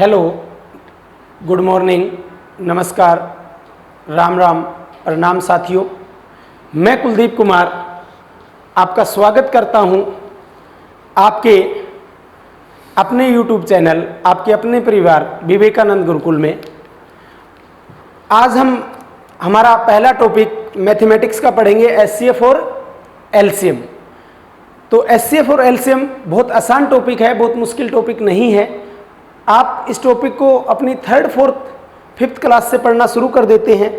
Hello, good morning, नमस्कार, राम राम, प्रणाम साथियों। मैं कुलदीप कुमार आपका स्वागत करता हूं आपके अपने YouTube चैनल, आपके अपने परिवार विवेकानंद गुरुकुल में। आज हम हमारा पहला टॉपिक मैथमेटिक्स का पढ़ेंगे, HCF और LCM। तो HCF और LCM बहुत आसान टॉपिक है, बहुत मुश्किल टॉपिक नहीं है। आप इस टॉपिक को अपनी 3rd, 4th, 5th क्लास से पढ़ना शुरू कर देते हैं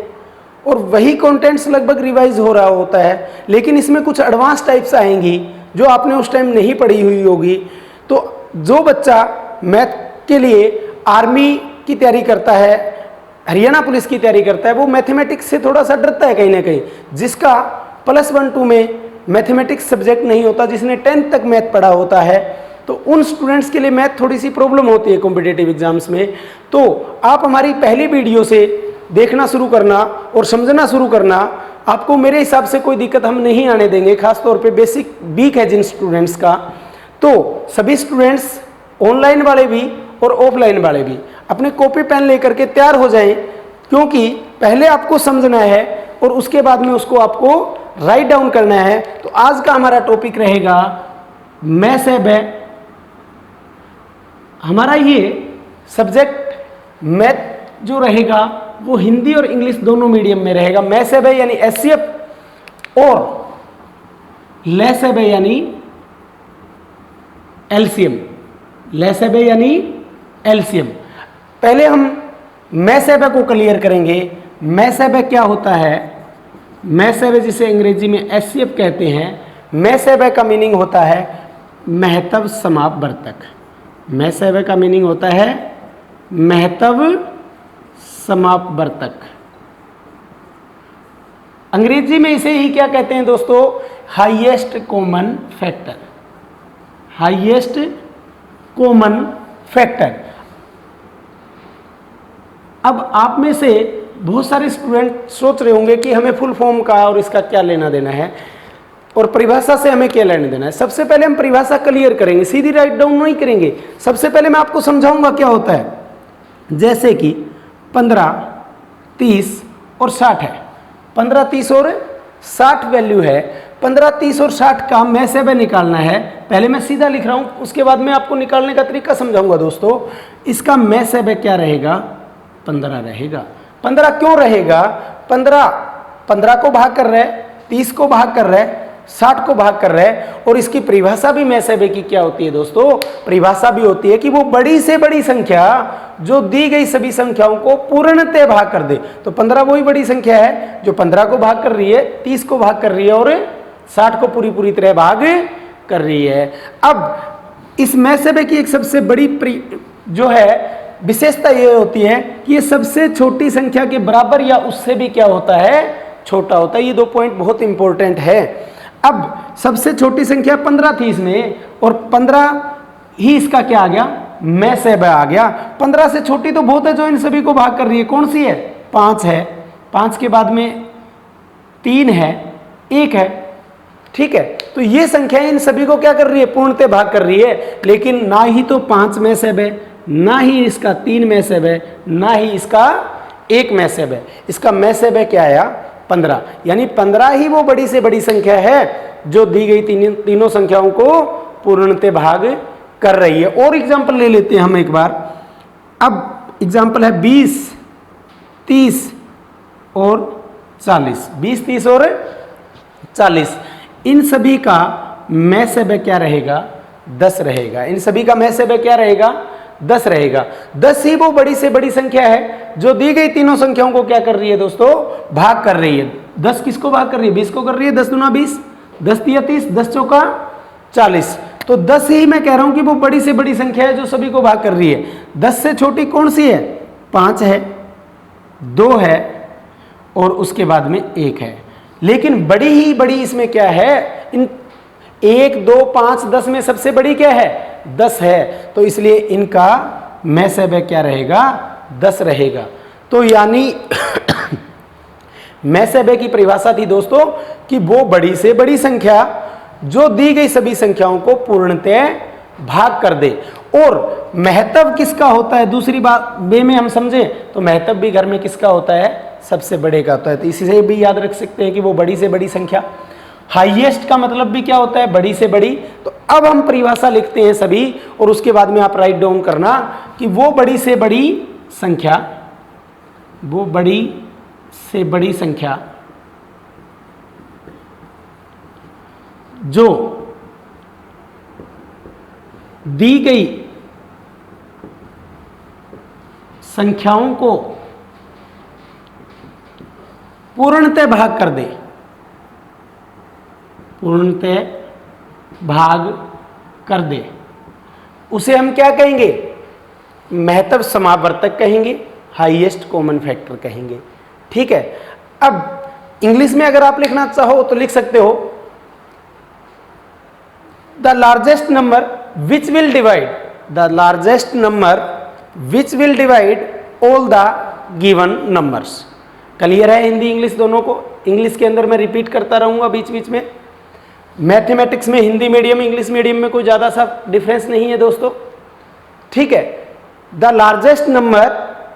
और वही कंटेंट्स लगभग रिवाइज हो रहा होता है, लेकिन इसमें कुछ एडवांस टाइप्स आएंगी जो आपने उस टाइम नहीं पढ़ी हुई होगी। तो जो बच्चा मैथ के लिए आर्मी की तैयारी करता है, हरियाणा पुलिस की तैयारी करता है, वो मैथमेटिक्स से थोड़ा सा डरता है कहीं ना कहीं। जिसका +1, 2 में मैथमेटिक्स सब्जेक्ट नहीं होता, जिसने 10th तक मैथ पढ़ा होता है, तो उन स्टूडेंट्स के लिए मैथ थोड़ी सी प्रॉब्लम होती है कॉम्पिटिटिव एग्जाम्स में। तो आप हमारी पहली वीडियो से देखना शुरू करना और समझना शुरू करना, आपको मेरे हिसाब से कोई दिक्कत हम नहीं आने देंगे। खासतौर पे बेसिक वीक है जिन स्टूडेंट्स का, तो सभी स्टूडेंट्स ऑनलाइन वाले भी और ऑफलाइन वाले भी अपने कॉपी पेन लेकर के तैयार हो जाएं, क्योंकि पहले आपको समझना है और उसके बाद में उसको आपको राइट डाउन करना है। तो आज का हमारा टॉपिक रहेगा मैथ है। हमारा ये सब्जेक्ट मैथ जो रहेगा वो हिंदी और इंग्लिश दोनों मीडियम में रहेगा। मैथ है यानी HCF और लेस है यानी LCM। लेस है यानी LCM। पहले हम मैथ है को क्लियर करेंगे। मैथ है क्या होता है? मैथ है जिसे अंग्रेजी में HCF कहते हैं। मैथ है का मीनिंग होता है महत्व समापवर्तक। मैथ है का मीनिंग होता है महत्व समापवर्तक। अंग्रेजी में इसे ही क्या कहते हैं दोस्तों? Highest common factor. Highest common factor. अब आप में से बहुत सारे स्टूडेंट सोच रहे होंगे कि हमें फुल फॉर्म का और इसका क्या लेना देना है और परिभाषा से हमें क्या लेना देना है। सबसे पहले हम परिभाषा क्लियर करेंगे, सीधी राइट डाउन नहीं करेंगे। सबसे पहले मैं आपको समझाऊंगा क्या होता है। जैसे कि 15, 30 और 60 है। 15, 30 और 60 वैल्यू है। 15, 30 और 60 का मैथ है निकालना है। पहले मैं सीधा लिख रहा हूं, उसके बाद मैं आपको निकालने का तरीका समझाऊंगा दोस्तों। इसका मैथ है क्या रहेगा? 15 रहेगा। 15 क्यों रहेगा? 15 को भाग कर रहे, 30 को भाग कर रहे, 60 को भाग कर रहे हैं। और इसकी परिभाषा भी मैथ है की क्या होती है दोस्तों? परिभाषा भी होती है कि वो बड़ी से बड़ी संख्या जो दी गई सभी संख्याओं को पूर्णतः भाग कर दे। तो 15 वही बड़ी संख्या है जो 15 को भाग कर रही है, 30 को भाग कर रही है और 60 को पूरी तरह भाग कर रही है। अब इस मैथ है की एक सबसे बड़ी जो है विशेषता ये होती है कि ये सबसे छोटी संख्या के बराबर या उससे भी क्या होता है? छोटा होता है। ये 2 पॉइंट बहुत इंपॉर्टेंट है। अब सबसे छोटी संख्या 15 थी इसमें, और 15 ही इसका क्या आ गया? मैथ है आ गया। 15 से छोटी तो बहुत है जो इन सभी को भाग कर रही है। कौन सी है? 5 है। 5 के बाद में 3 है, 1 है। ठीक है, तो ये संख्या इन सभी को क्या कर रही है? पूर्णतः भाग कर रही है। लेकिन ना ही तो 5 मैथ है, ना ही इसका 3 मैथ है, ना ही इसका 1 मैथ है। इसका मैथ है क्या आया? 15। यानी 15 ही वो बड़ी से बड़ी संख्या है जो दी गई तीनों संख्याओं को पूर्णतः भाग कर रही है। और एग्जांपल ले लेते हैं हम एक बार। अब एग्जांपल है 20, 30 और 40। 20, 30 और 40, इन सभी का मैथ है क्या रहेगा? 10 रहेगा। इन सभी का मैथ है क्या रहेगा? 10 रहेगा। 10 ही वो बड़ी से बड़ी संख्या है जो दी गई तीनों संख्याओं को क्या कर रही है दोस्तों? भाग कर रही है। 10 किसको भाग कर रही है? 20 को कर रही है। 10 दूना 20, 10 तिया 30, 10 चौका 40। तो 10 ही मैं कह रहा हूं कि वो बड़ी से बड़ी संख्या है जो सभी को भाग कर रही है। 10 से छोटी कौन सी है? 5 है, 2 है और उसके बाद में 1 है। लेकिन बड़ी ही बड़ी इसमें क्या है? इन 1, 2, 5, 10 में सबसे बड़ी क्या है? 10 है। तो इसलिए इनका मैथ है क्या रहेगा? 10 रहेगा। तो यानी मैथ है की परिभाषा थी दोस्तों कि वो बड़ी से बड़ी संख्या जो दी गई सभी संख्याओं को पूर्णतः भाग कर दे। और महत्व किसका होता है, दूसरी बात वे में हम समझे तो महत्व भी घर में किसका होता है, सबसे बड़े का होता है। तो इसी से भी याद रख सकते हैं कि वो बड़ी से बड़ी संख्या। हाईएस्ट का मतलब भी क्या होता है, बड़ी से बड़ी। तो अब हम परिभाषा लिखते हैं सभी, और उसके बाद में आप राइट डाउन करना कि वो बड़ी से बड़ी संख्या, वो बड़ी से बड़ी संख्या जो दी गई संख्याओं को पूर्णतः भाग कर दे, पूर्णतः भाग कर दे, उसे हम क्या कहेंगे, महत्व समावर्तक कहेंगे, हाईएस्ट कॉमन फैक्टर कहेंगे। ठीक है। अब इंग्लिश में अगर आप लिखना चाहो तो लिख सकते हो the largest number which will divide, the largest number which will divide all the given numbers. Clear है हिंदी इंग्लिश दोनों को? इंग्लिश के अंदर मैं रिपीट करता रहूंगा बीच बीच में। मैथमेटिक्स में हिंदी मीडियम इंग्लिश मीडियम में कोई ज़्यादा सा डिफरेंस नहीं है दोस्तों। ठीक है। The largest number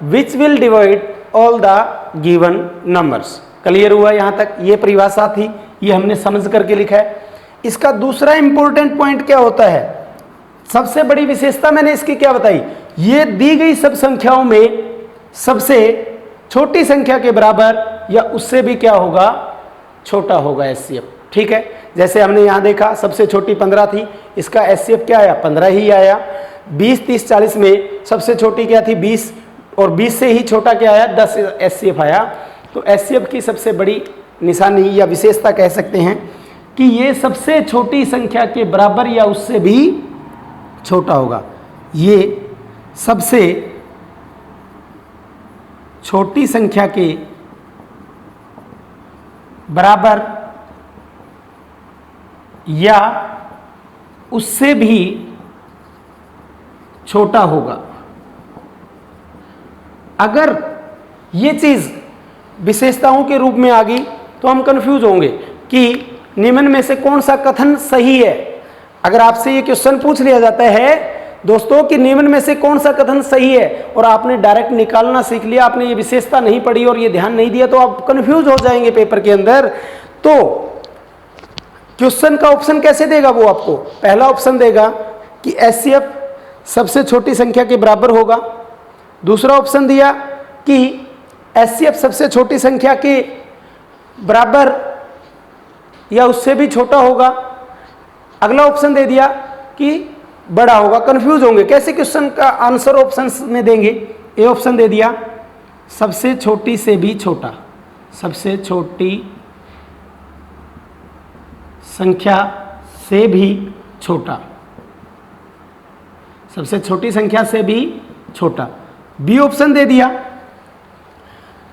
which will divide all the given numbers. Clear हुआ यहाँ तक? ये परिभाषा थी, ये हमने समझ करके लिखा है। इसका दूसरा इंपॉर्टेंट पॉइंट क्या होता है, सबसे बड़ी विशेषता मैंने इसकी क्या बताई, ये दी गई सब संख्याओं में सबसे छोटी संख्या के बराबर या उससे भी क्या होगा, छोटा होगा एचसीएफ। ठीक है। जैसे हमने यहाँ देखा सबसे छोटी 15 थी, इसका एचसीएफ क्या आया, 15 ही आया। 20, 30, 40 में सबसे छोटी क्या थी, 20, और 20 से ही छोटा क्या आया, 10 एचसीएफ आया। तो एचसीएफ की सबसे बड़ी निशानी या विशेषता कह सकते हैं कि ये सबसे छोटी संख्या के बराबर या उससे भी छोटा होगा। ये सबसे छोटी संख्या के बराबर या उससे भी छोटा होगा। अगर ये चीज विशेषताओं के रूप में आ गई तो हम कंफ्यूज होंगे कि निम्न में से कौन सा कथन सही है। अगर आपसे ये क्वेश्चन पूछ लिया जाता है दोस्तों कि निम्न में से कौन सा कथन सही है, और आपने डायरेक्ट निकालना सीख लिया, आपने ये विशेषता नहीं पढ़ी और ये ध्यान नहीं दिया, तो आप कंफ्यूज हो जाएंगे पेपर के अंदर। तो क्वेश्चन का ऑप्शन कैसे देगा वो आपको, पहला ऑप्शन देगा कि एचसीएफ सबसे छोटी संख्या के बराबर होगा। दूसरा ऑप्शन दिया कि एचसीएफ सबसे छोटी संख्या के बराबर या उससे भी छोटा होगा। अगला ऑप्शन दे दिया कि बड़ा होगा। कंफ्यूज होंगे कैसे क्वेश्चन का आंसर ऑप्शन में देंगे। ए ऑप्शन दे दिया सबसे छोटी से भी छोटा, सबसे छोटी संख्या से भी छोटा, सबसे छोटी संख्या से भी छोटा। बी ऑप्शन दे दिया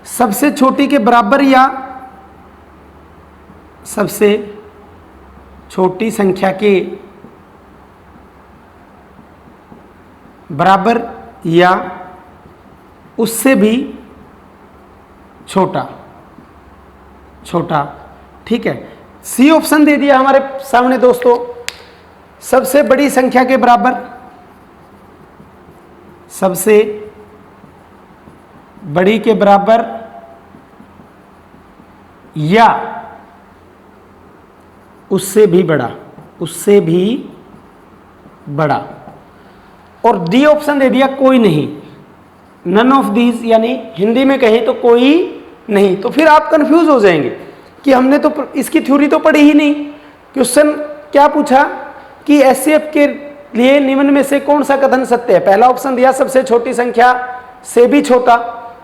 सबसे छोटी के बराबर या सबसे छोटी संख्या के बराबर या उससे भी छोटा, छोटा। ठीक है। सी ऑप्शन दे दिया हमारे सामने दोस्तों सबसे बड़ी संख्या के बराबर, सबसे बड़ी के बराबर या उससे भी बड़ा, उससे भी बड़ा। और डी ऑप्शन दे दिया कोई नहीं, नन ऑफ दीज, यानी हिंदी में कहें तो कोई नहीं। तो फिर आप कंफ्यूज हो जाएंगे कि हमने तो इसकी थ्योरी तो पढ़ी ही नहीं। क्वेश्चन क्या पूछा कि एचसीएफ के लिए निम्न में से कौन सा कथन सत्य है। पहला ऑप्शन दिया सबसे छोटी संख्या से भी छोटा,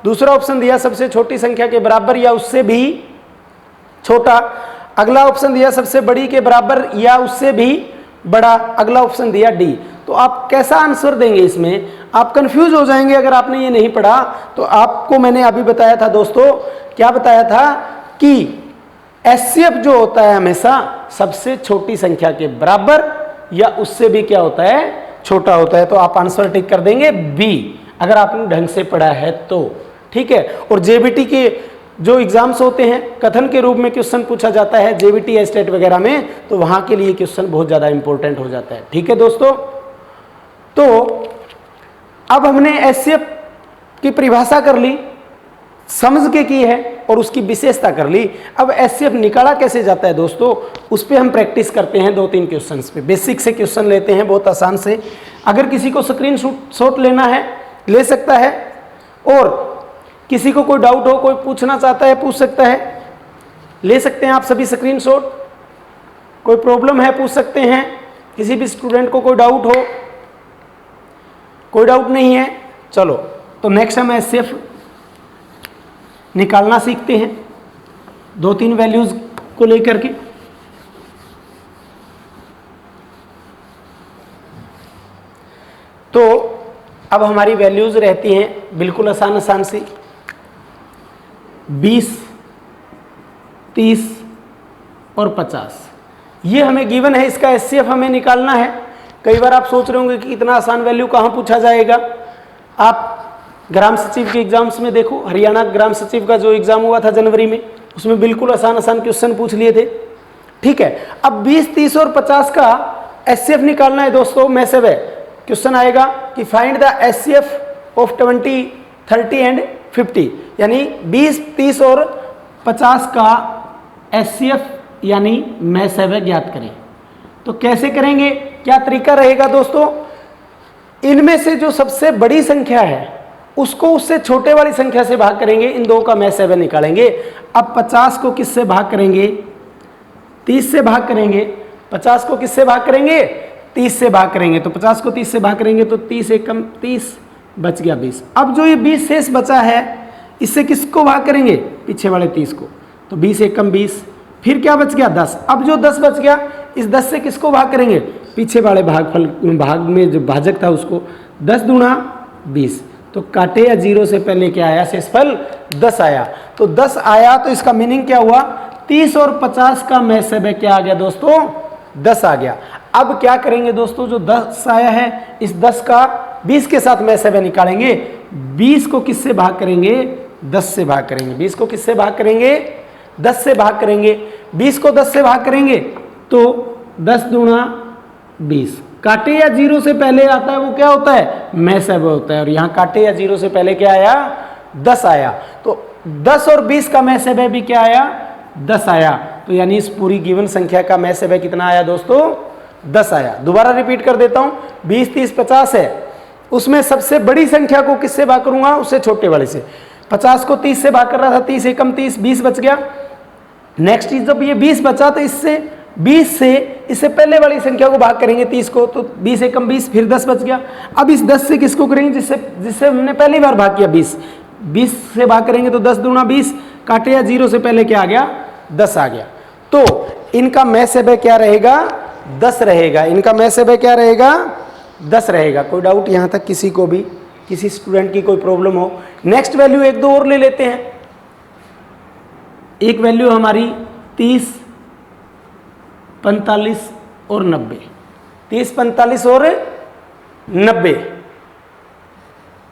दूसरा ऑप्शन दिया सबसे छोटी संख्या के बराबर या उससे भी छोटा, अगला ऑप्शन दिया सबसे बड़ी के बराबर या उससे भी बड़ा, अगला ऑप्शन दिया डी। तो आप कैसा आंसर देंगे इसमें, आप कंफ्यूज हो जाएंगे अगर आपने ये नहीं पढ़ा। तो आपको मैंने अभी बताया था दोस्तों, क्या बताया था कि एचसीएफ जो होता है हमेशा सबसे छोटी संख्या के बराबर या उससे भी क्या होता है, छोटा होता है। तो आप आंसर टिक कर देंगे बी अगर आपने ढंग से पढ़ा है तो। ठीक है। और जेबीटी के जो एग्जाम्स होते हैं कथन के रूप में क्वेश्चन पूछा जाता है जेबीटी स्टेट वगैरह में, तो वहां के लिए क्वेश्चन बहुत ज्यादा इंपॉर्टेंट हो जाता है। ठीक है दोस्तों। तो अब हमने एचसीएफ की परिभाषा कर ली, समझ के की है और उसकी विशेषता कर ली। अब एचसीएफ निकाला कैसे जाता है दोस्तों, उस पर हम प्रैक्टिस करते हैं 2-3 क्वेश्चंस पे। बेसिक से क्वेश्चन लेते हैं बहुत आसान से। अगर किसी को स्क्रीनशॉट लेना है ले सकता है, और किसी को कोई डाउट हो, कोई पूछना चाहता है पूछ सकता है, ले सकते हैं आप सभी स्क्रीनशॉट। कोई प्रॉब्लम है पूछ सकते हैं, किसी भी स्टूडेंट को कोई डाउट हो। कोई डाउट नहीं है, चलो तो नेक्स्ट हम एचसीएफ निकालना सीखते हैं 2-3 वैल्यूज को लेकर के। तो अब हमारी वैल्यूज रहती हैं बिल्कुल आसान सी, 20, 30 और 50। ये हमें गिवन है, इसका एचसीएफ हमें निकालना है। कई बार आप सोच रहे होंगे कि इतना आसान वैल्यू कहाँ पूछा जाएगा। आप ग्राम सचिव के एग्जाम्स में देखो, हरियाणा ग्राम सचिव का जो एग्जाम हुआ था जनवरी में, उसमें बिल्कुल आसान क्वेश्चन पूछ लिए थे। ठीक है, अब 20, 30 और 50 का एचसीएफ निकालना है दोस्तों। में से वह क्वेश्चन आएगा कि find the HCF of 20, 30 and 50, यानी 20, 30 और 50 का एचसीएफ यानी में से वह ज्ञात करें। तो कैसे करेंगे, क्या तरीका रहेगा दोस्तों, इनमें से जो सबसे बड़ी संख्या है उसको उससे छोटे वाली संख्या से भाग करेंगे, इन दो का में से वह निकालेंगे। अब 50 को किससे भाग करेंगे, 30 से भाग करेंगे। 50 को किससे भाग करेंगे, 30 से भाग करेंगे। तो 50 को 30 से भाग करेंगे तो 30 एकम 30, बच गया 20। अब जो ये 20 शेष बचा है, इससे किसको भाग करेंगे, पीछे वाले 30 को। तो 20 एकम 20, फिर क्या बच गया 10। अब जो 10 बच गया, इस 10 से किसको भाग करेंगे, पीछे वाले भाग में जो भाजक था उसको। 10 दूना 20, तो काटे या जीरो से पहले क्या आया, शेषफल 10 आया। तो 10 आया, तो इसका मीनिंग क्या हुआ, 30 और 50 का में से वह क्या आ गया दोस्तों, 10 आ गया। अब क्या करेंगे दोस्तों, जो 10 आया है, इस 10 का 20 के साथ में से वह निकालेंगे। 20 को किससे भाग करेंगे, 10 से भाग करेंगे। 20 को किससे भाग करेंगे, 10 से भाग करेंगे। 20 को 10 से भाग करेंगे तो 10 दूना 20, काटे या जीरो से पहले आता है वो क्या होता है, में से वह होता है। और यहाँ काटे या जीरो से पहले क्या आया, 10 आया। तो 10 और 20 का में से वह भी क्या आया, 10 आया। तो यानी इस पूरी गिवन संख्या का में से वह कितना आया दोस्तों, 10 आया। दोबारा रिपीट कर देता हूँ, 20, 30, 50 है, उसमें सबसे बड़ी संख्या को किससे भाग करूंगा, उससे छोटे वाले से। 50 को 30 से भाग कर रहा था, 30 एकम 30, 20 बच गया। नेक्स्ट चीज, जब ये 20 बचा तो इससे 20 से इससे पहले वाली संख्या को भाग करेंगे 30 को, तो 20 एकम 20, फिर 10 बच गया। अब इस 10 से किसको करेंगे, जिससे हमने पहली बार भाग किया 20 से भाग करेंगे तो 10 दूना 20, काटे या जीरो से पहले क्या आ गया, 10 आ गया। तो इनका में से वह क्या रहेगा, 10 रहेगा। इनका में से वह क्या रहेगा, 10 रहेगा। कोई डाउट यहाँ तक किसी को भी, किसी स्टूडेंट की कोई प्रॉब्लम हो। नेक्स्ट वैल्यू एक दो और ले लेते हैं। एक वैल्यू हमारी 30, 45 और 90। 30, 45 और 90।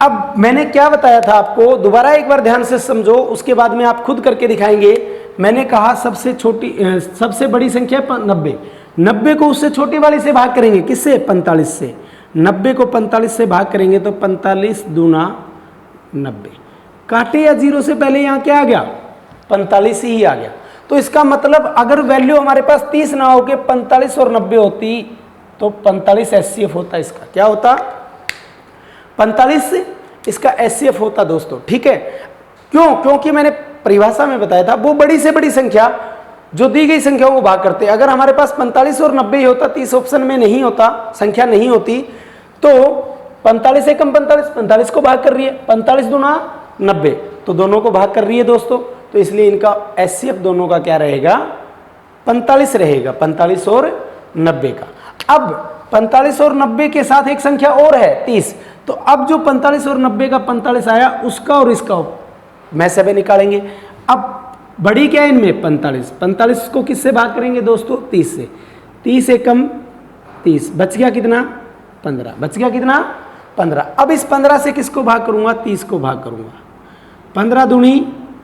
अब मैंने क्या बताया था आपको, दोबारा एक बार ध्यान से समझो, उसके बाद में आप खुद करके दिखाएंगे। मैंने कहा सबसे बड़ी संख्या 90। 90 को उससे छोटी वाली से भाग करेंगे, किससे, 45 से। 90 को 45 से भाग करेंगे तो 45 दूना 90, काटे या जीरो से पहले यहाँ क्या आ गया, 45 ही आ गया। तो इसका मतलब अगर वैल्यू हमारे पास 30 ना हो के 45 और 90 होती तो 45 एचसीएफ होता। इसका क्या होता, 45 इसका एचसीएफ होता दोस्तों। ठीक है, क्यों, क्योंकि मैंने परिभाषा में बताया था वो बड़ी से बड़ी संख्या जो दी गई संख्याओं को भाग करते। अगर हमारे पास 45 और 90 ही होता, 30 ऑप्शन में नहीं होता, संख्या नहीं होती, तो 45 से कम 45 को भाग कर रही है, 45 दूना 90, तो दोनों को भाग कर रही है दोस्तों। तो इसलिए इनका एचसीएफ दोनों का क्या रहेगा, 45 रहेगा, 45 और 90 का। अब 45 और 90 के साथ एक संख्या और है 30। तो अब जो 45 और 90 का 45 आया, उसका और इसका में से निकालेंगे। अब बड़ी क्या है इनमें, 45 को किससे भाग करेंगे दोस्तों, 30 से। 30 एकम 30, बच गया कितना, 15, बच गया कितना, 15। अब इस 15 से किसको भाग करूंगा, 30 को भाग करूंगा। 15 दूनी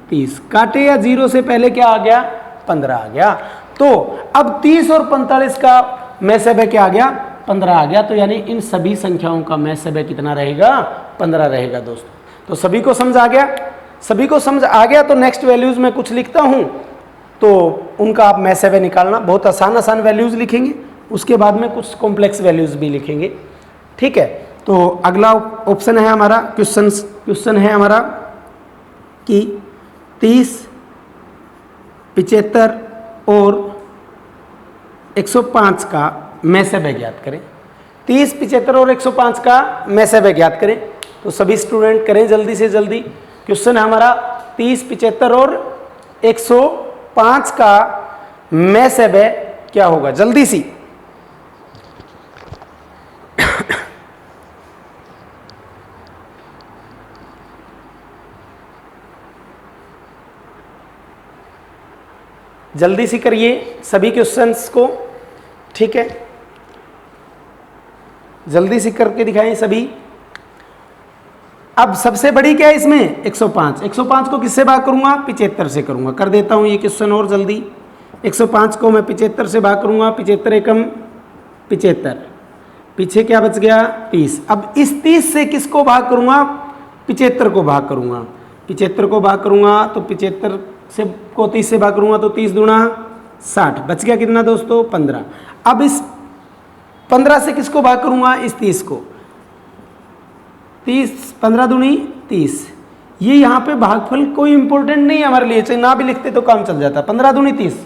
30, काटे या जीरो से पहले क्या आ गया, 15 आ गया। तो अब 30 और 45 का में से क्या आ गया, 15 आ गया, तो यानी इन सभी संख्याओं का मैसेब कितना रहेगा, 15 रहेगा दोस्तों। तो सभी को समझ आ गया, सभी को समझ आ गया। तो नेक्स्ट वैल्यूज में कुछ लिखता हूँ, तो उनका आप मैसेब निकालना, बहुत आसान आसान वैल्यूज लिखेंगे, उसके बाद में कुछ कॉम्प्लेक्स वैल्यूज भी लिखेंगे, ठीक है। तो अगला ऑप्शन है हमारा, क्वेश्चन है हमारा कि 30, 75 और 105 का मैसेब ज्ञात करें। 30, 75 और 105 का मैसेब ज्ञात करें। तो सभी स्टूडेंट करें जल्दी से जल्दी। क्वेश्चन है हमारा 30, 75 और 105 का मैसेब क्या होगा, जल्दी सी। जल्दी से करिए सभी क्वेश्चंस को, ठीक है, जल्दी से करके दिखाएं सभी। अब सबसे बड़ी क्या है इसमें, 105। 105 को किससे भाग करूंगा, 75 से करूंगा। कर देता हूं ये क्वेश्चन और जल्दी। 105 को मैं 75 से भाग करूंगा, 75 एकम 75, पीछे क्या बच गया, 30। अब इस 30 से किसको भाग करूंगा, 75 को भाग करूंगा। 75 को भाग करूंगा तो 75 से को 30 से भाग करूंगा तो 30 दूना 60, बच गया कितना दोस्तों, 15। अब इस 15 से किसको भाग करूंगा, इस 30 को। 30, 15 दूनी 30। ये यहाँ पे भागफल कोई इंपॉर्टेंट नहीं है हमारे लिए, चाहे ना भी लिखते तो काम चल जाता। 15 दूनी 30,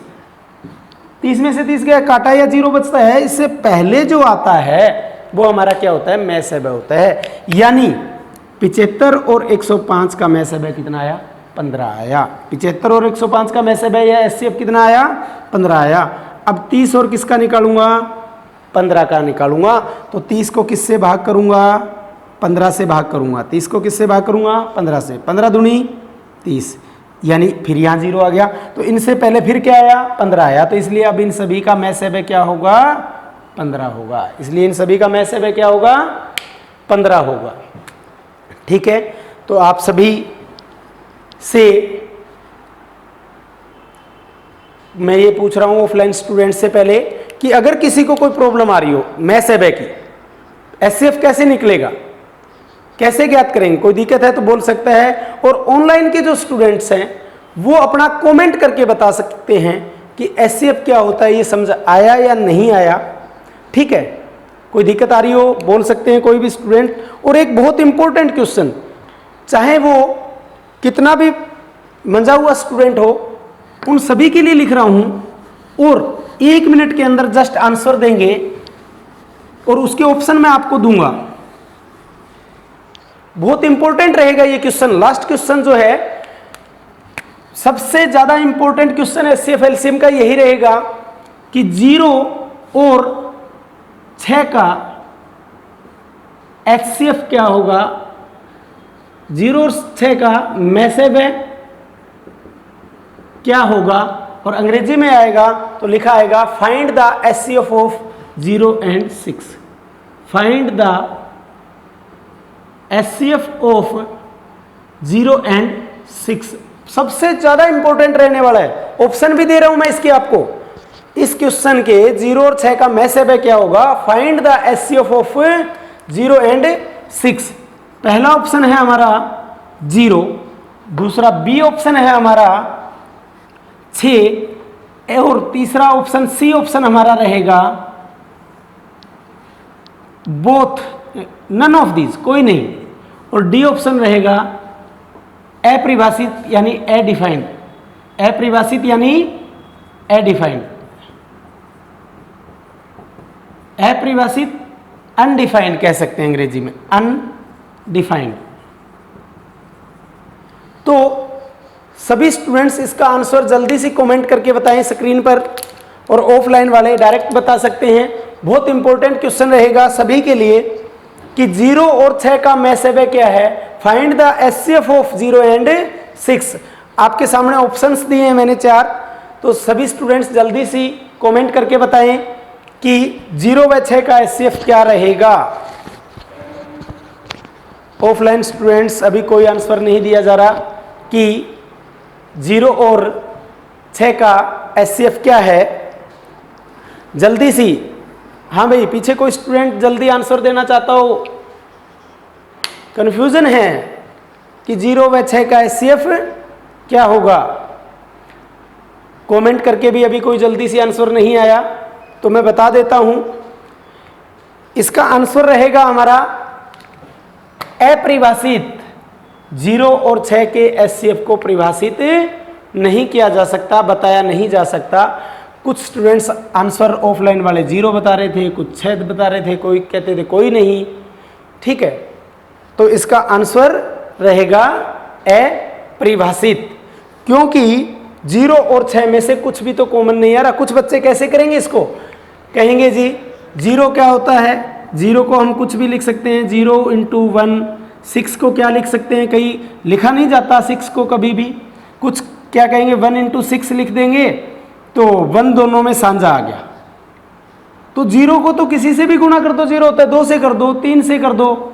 30 में से 30 गया, काटा या जीरो बचता है। इससे पहले जो आता है वो हमारा क्या होता है, मैसेब होता है। यानी 75 और 105 का मैसेब कितना आया, 15 आया। 75 और 105 का मैसेब है या एचसीएफ कितना आया, 15 आया। अब 30 और किसका निकालूंगा, 15 का निकालूंगा। तो 30 को किससे भाग करूंगा, 15 से भाग करूंगा। 30 को किससे भाग करूंगा, 15 से। 15 दूनी 30, यानी फिर यहाँ जीरो आ गया। तो इनसे पहले फिर क्या आया, 15 आया। तो इसलिए अब इन सभी का मैसेब क्या होगा, 15 होगा। इसलिए इन सभी का मैसेब क्या होगा, 15 होगा, ठीक है। तो आप सभी से मैं ये पूछ रहा हूँ ऑफलाइन स्टूडेंट से पहले कि अगर किसी को कोई प्रॉब्लम आ रही हो मैसेब की, एचसीएफ कैसे निकलेगा, कैसे ज्ञात करेंगे, कोई दिक्कत है तो बोल सकता है। और ऑनलाइन के जो स्टूडेंट्स हैं वो अपना कमेंट करके बता सकते हैं कि एचसीएफ क्या होता है, ये समझ आया या नहीं आया, ठीक है। कोई दिक्कत आ रही हो बोल सकते हैं कोई भी स्टूडेंट। और एक बहुत इंपॉर्टेंट क्वेश्चन, चाहे वो कितना भी मंजा हुआ स्टूडेंट हो, उन सभी के लिए लिख रहा हूं और 1 मिनट के अंदर जस्ट आंसर देंगे और उसके ऑप्शन मैं आपको दूंगा। बहुत इंपॉर्टेंट रहेगा ये क्वेश्चन। लास्ट क्वेश्चन जो है सबसे ज्यादा इंपॉर्टेंट क्वेश्चन एचसीएफ एलसीएम का यही रहेगा कि 0 और 6 का एचसीएफ क्या होगा, 0 और 6 का मैसेब क्या होगा। और अंग्रेजी में आएगा तो लिखा आएगा find the HCF of 0 and 6। Find the HCF of 0 and 6 सबसे ज्यादा इंपॉर्टेंट रहने वाला है। ऑप्शन भी दे रहा हूं मैं इसके आपको। इस क्वेश्चन के 0 और 6 का मैसेब क्या होगा, find the HCF of 0 and 6। पहला ऑप्शन है हमारा 0, दूसरा बी ऑप्शन है हमारा 6 और तीसरा ऑप्शन सी ऑप्शन हमारा रहेगा बोथ, नन ऑफ दीज, कोई नहीं। और डी ऑप्शन रहेगा अपरिभाषित यानी अडिफाइंड, अपरिभाषित यानी अडिफाइंड, अपरिभाषित अनडिफाइंड कह सकते हैं अंग्रेजी में, अनडिफाइंड। तो सभी स्टूडेंट्स इसका आंसर जल्दी से कमेंट करके बताएं स्क्रीन पर, और ऑफलाइन वाले डायरेक्ट बता सकते हैं। बहुत इंपॉर्टेंट क्वेश्चन रहेगा सभी के लिए कि 0 और 6 का मैसेब क्या है, find the HCF of 0 and 6। आपके सामने ऑप्शंस दिए हैं मैंने 4, तो सभी स्टूडेंट्स जल्दी से कमेंट करके बताएं कि 0 व 6 का एचसीएफ क्या रहेगा। ऑफलाइन स्टूडेंट्स अभी कोई आंसर नहीं दिया जा रहा कि 0 और 6 का एचसीएफ क्या है। जल्दी सी हाँ भाई, पीछे कोई स्टूडेंट जल्दी आंसर देना चाहता हो? कंफ्यूजन है कि 0 व 6 का एचसीएफ क्या होगा? कमेंट करके भी अभी कोई जल्दी से आंसर नहीं आया तो मैं बता देता हूं। इसका आंसर रहेगा हमारा अपरिभाषित। 0 और 6 के एचसीएफ को परिभाषित नहीं किया जा सकता, बताया नहीं जा सकता। कुछ स्टूडेंट्स आंसर ऑफलाइन वाले 0 बता रहे थे, कुछ 6 बता रहे थे, कोई कहते थे कोई नहीं। ठीक है, तो इसका आंसर रहेगा अपरिभाषित, क्योंकि 0 और 6 में से कुछ भी तो कॉमन नहीं आ रहा। कुछ बच्चे कैसे करेंगे इसको, कहेंगे जी 0 क्या होता है, 0 को हम कुछ भी लिख सकते हैं, 0 × 1। 6 को क्या लिख सकते हैं, कहीं लिखा नहीं जाता 6 को कभी भी। कुछ क्या कहेंगे 1 × 6 लिख देंगे तो 1 दोनों में साझा आ गया। तो 0 को तो किसी से भी गुणा कर दो 0 होता है, 2 से कर दो, 3 से कर दो।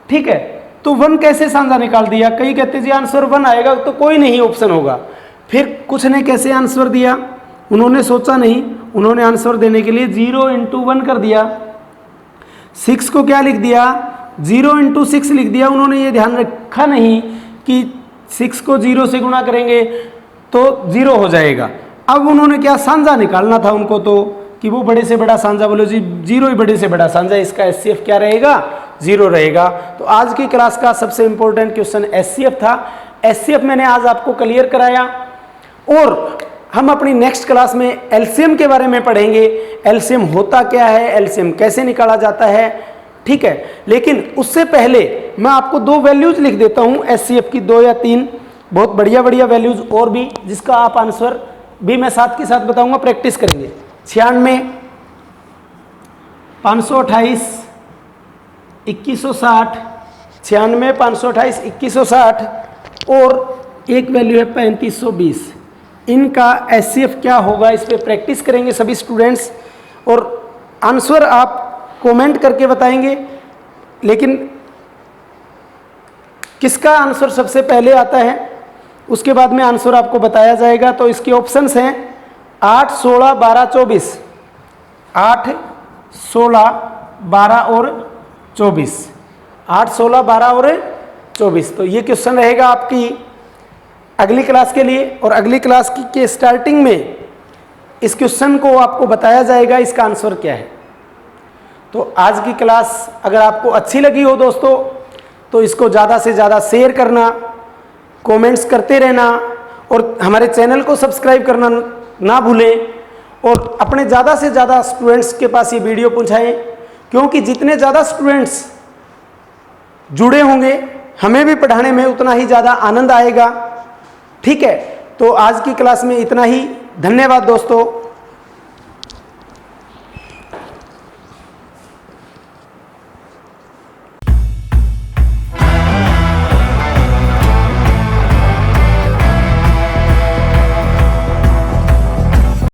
ठीक है, तो 1 कैसे साझा निकाल दिया? कई कहते जी आंसर 1 आएगा, तो कोई नहीं ऑप्शन होगा। फिर कुछ ने कैसे आंसर दिया, उन्होंने सोचा नहीं, उन्होंने आंसर देने के लिए 0 × 1 कर दिया। 6 को क्या लिख दिया, 0 × 6 लिख दिया। उन्होंने ये ध्यान रखा नहीं कि 6 को 0 से गुणा करेंगे तो 0 हो जाएगा। अब उन्होंने क्या साझा निकालना था उनको, तो कि वो बड़े से बड़ा साझा, बोलो जी 0 ही बड़े से बड़ा साझा, इसका एचसीएफ क्या रहेगा, 0 रहेगा। तो आज की क्लास का सबसे इंपॉर्टेंट क्वेश्चन एचसीएफ था। एचसीएफ मैंने आज आपको क्लियर कराया और हम अपनी नेक्स्ट क्लास में एलसीएम के बारे में पढ़ेंगे। एलसीएम होता क्या है, एलसीएम कैसे निकाला जाता है। ठीक है, लेकिन उससे पहले मैं आपको 2 वैल्यूज लिख देता हूं एचसीएफ की, 2 या 3 बहुत बढ़िया बढ़िया वैल्यूज और भी, जिसका आप आंसर भी मैं साथ के साथ बताऊंगा, प्रैक्टिस करेंगे। 96, 528, 2160, 96, 528, 2160 और एक वैल्यू है 3520। इनका एचसीएफ क्या होगा, इस पे प्रैक्टिस करेंगे सभी स्टूडेंट्स और आंसर आप कमेंट करके बताएंगे। लेकिन किसका आंसर सबसे पहले आता है उसके बाद में आंसर आपको बताया जाएगा। तो इसके ऑप्शंस हैं 8, 16, 12, 24। 8, 16, 12 और 24। 8, 16, 12 और 24। तो ये क्वेश्चन रहेगा आपकी अगली क्लास के लिए, और अगली क्लास के स्टार्टिंग में इस क्वेश्चन को आपको बताया जाएगा इसका आंसर क्या है। तो आज की क्लास अगर आपको अच्छी लगी हो दोस्तों, तो इसको ज़्यादा से ज़्यादा शेयर करना, कमेंट्स करते रहना और हमारे चैनल को सब्सक्राइब करना ना भूलें, और अपने ज़्यादा से ज़्यादा स्टूडेंट्स के पास ये वीडियो पहुंचाएं, क्योंकि जितने ज़्यादा स्टूडेंट्स जुड़े होंगे हमें भी पढ़ाने में उतना ही ज़्यादा आनंद आएगा। ठीक है, तो आज की क्लास में इतना ही। धन्यवाद दोस्तों।